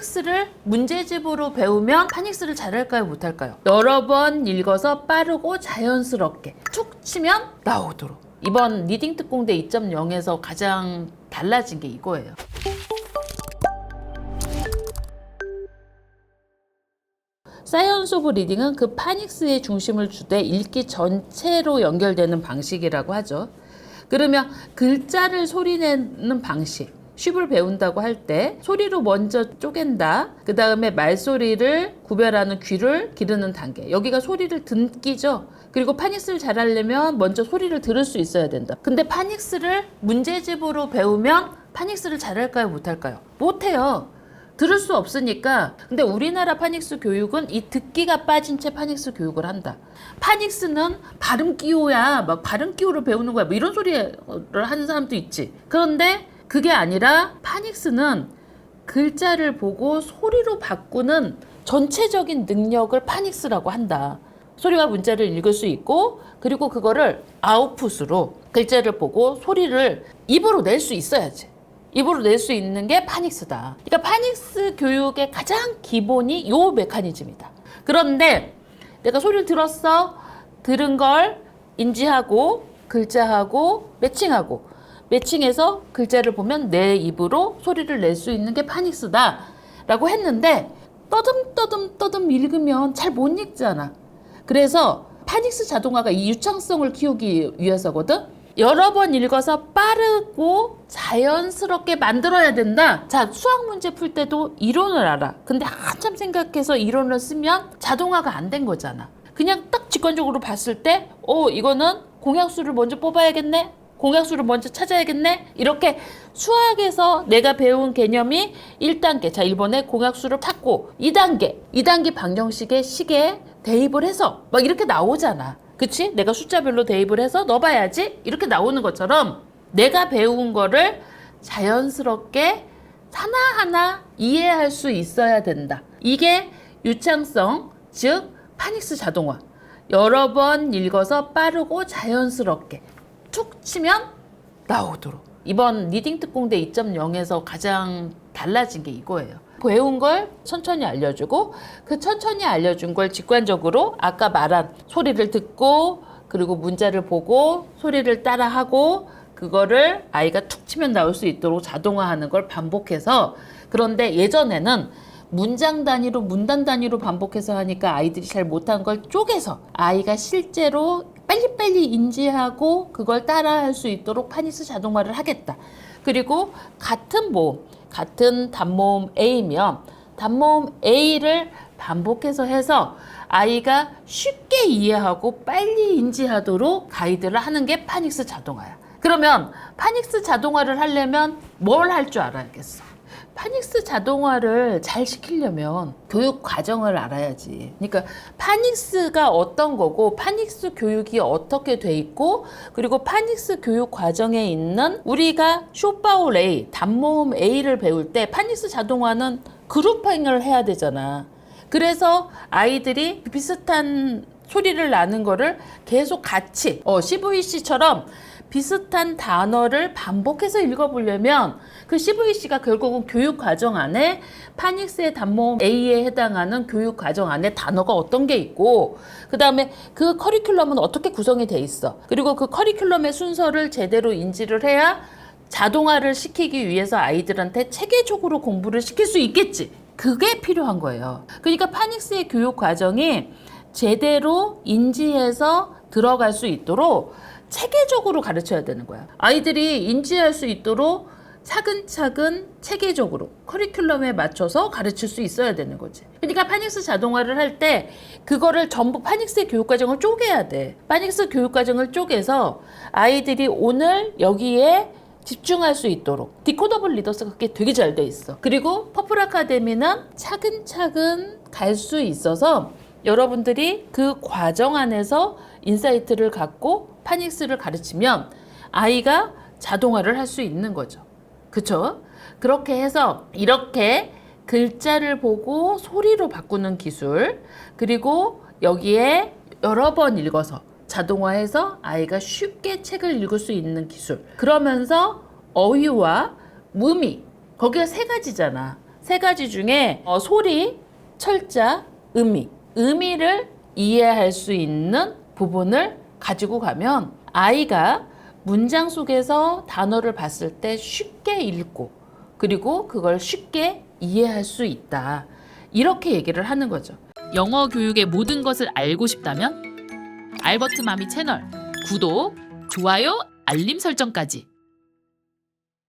파닉스를 문제집으로 배우면 파닉스를 잘할까요, 못할까요? 여러 번 읽어서 빠르고 자연스럽게 툭 치면 나오도록. 이번 리딩 특공대 2.0에서 가장 달라진 게 이거예요. 사이언스 오브 리딩은 그 파닉스의 중심을 주되 읽기 전체로 연결되는 방식이라고 하죠. 그러면 글자를 소리내는 방식, 쉽을 배운다고 할 때 소리로 먼저 쪼갠다. 그 다음에 말소리를 구별하는 귀를 기르는 단계. 여기가 소리를 듣기죠. 그리고 파닉스를 잘하려면 먼저 소리를 들을 수 있어야 된다. 근데 파닉스를 문제집으로 배우면 파닉스를 잘할까요, 못할까요? 못해요. 들을 수 없으니까. 근데 우리나라 파닉스 교육은 이 듣기가 빠진 채 파닉스 교육을 한다. 파닉스는 발음 기호야. 막 발음 기호를 배우는 거야. 뭐 이런 소리를 하는 사람도 있지. 그런데 그게 아니라 파닉스는 글자를 보고 소리로 바꾸는 전체적인 능력을 파닉스라고 한다. 소리와 문자를 읽을 수 있고, 그리고 그거를 아웃풋으로 글자를 보고 소리를 입으로 낼 수 있어야지. 입으로 낼 수 있는 게 파닉스다. 그러니까 파닉스 교육의 가장 기본이 요 메커니즘이다. 그런데 내가 소리를 들었어. 들은 걸 인지하고 글자하고 매칭해서 글자를 보면 내 입으로 소리를 낼 수 있는 게 파닉스다 라고 했는데 떠듬 읽으면 잘 못 읽잖아. 그래서 파닉스 자동화가 이 유창성을 키우기 위해서거든. 여러 번 읽어서 빠르고 자연스럽게 만들어야 된다. 자, 수학 문제 풀 때도 이론을 알아. 근데 한참 생각해서 이론을 쓰면 자동화가 안 된 거잖아. 그냥 딱 직관적으로 봤을 때 이거는 공약수를 먼저 뽑아야겠네. 공약수를 먼저 찾아야겠네. 이렇게 수학에서 내가 배운 개념이 1단계. 자, 1번에 공약수를 찾고 2단계 방정식의 식에 대입을 해서 막 이렇게 나오잖아. 그치? 내가 숫자별로 대입을 해서 넣어봐야지. 이렇게 나오는 것처럼 내가 배운 거를 자연스럽게 하나하나 이해할 수 있어야 된다. 이게 유창성, 즉 파닉스 자동화. 여러 번 읽어서 빠르고 자연스럽게 툭 치면 나오도록. 이번 리딩 특공대 2.0에서 가장 달라진 게 이거예요. 배운 걸 천천히 알려주고, 그 천천히 알려준 걸 직관적으로 아까 말한 소리를 듣고, 그리고 문자를 보고 소리를 따라하고, 그거를 아이가 툭 치면 나올 수 있도록 자동화하는 걸 반복해서. 그런데 예전에는 문장 단위로, 문단 단위로 반복해서 하니까 아이들이 잘 못한 걸 쪼개서 아이가 실제로 빨리빨리 인지하고 그걸 따라할 수 있도록 파닉스 자동화를 하겠다. 그리고 같은 단모음 A면 단모음 A를 반복해서 해서 아이가 쉽게 이해하고 빨리 인지하도록 가이드를 하는 게 파닉스 자동화야. 그러면 파닉스 자동화를 하려면 뭘 할 줄 알아야겠어? 파닉스 자동화를 잘 시키려면 교육 과정을 알아야지. 그러니까 파닉스가 어떤 거고, 파닉스 교육이 어떻게 돼 있고, 그리고 파닉스 교육 과정에 있는 우리가 쇼파올 A, 단모음 A를 배울 때 파닉스 자동화는 그룹핑을 해야 되잖아. 그래서 아이들이 비슷한 소리를 나는 거를 계속 같이 CVC처럼 비슷한 단어를 반복해서 읽어보려면 그 CVC가 결국은 교육 과정 안에 파닉스의 단모음 A에 해당하는 교육 과정 안에 단어가 어떤 게 있고, 그 다음에 그 커리큘럼은 어떻게 구성이 돼 있어. 그리고 그 커리큘럼의 순서를 제대로 인지를 해야 자동화를 시키기 위해서 아이들한테 체계적으로 공부를 시킬 수 있겠지. 그게 필요한 거예요. 그러니까 파닉스의 교육 과정이 제대로 인지해서 들어갈 수 있도록 체계적으로 가르쳐야 되는 거야. 아이들이 인지할 수 있도록 차근차근 체계적으로 커리큘럼에 맞춰서 가르칠 수 있어야 되는 거지. 그러니까 파닉스 자동화를 할 때 그거를 전부 파닉스의 교육과정을 쪼개야 돼. 파닉스 교육과정을 쪼개서 아이들이 오늘 여기에 집중할 수 있도록. 디코더블 리더스가 그게 되게 잘 돼 있어. 그리고 퍼플 아카데미는 차근차근 갈 수 있어서 여러분들이 그 과정 안에서 인사이트를 갖고 파닉스를 가르치면 아이가 자동화를 할 수 있는 거죠. 그쵸? 그렇게 해서 이렇게 글자를 보고 소리로 바꾸는 기술, 그리고 여기에 여러 번 읽어서 자동화해서 아이가 쉽게 책을 읽을 수 있는 기술. 그러면서 어휘와 무미, 거기가 세 가지잖아. 세 가지 중에 소리, 철자, 의미를 이해할 수 있는 부분을 가지고 가면 아이가 문장 속에서 단어를 봤을 때 쉽게 읽고 그리고 그걸 쉽게 이해할 수 있다. 이렇게 얘기를 하는 거죠. 영어 교육의 모든 것을 알고 싶다면 알버트 마미 채널 구독, 좋아요, 알림 설정까지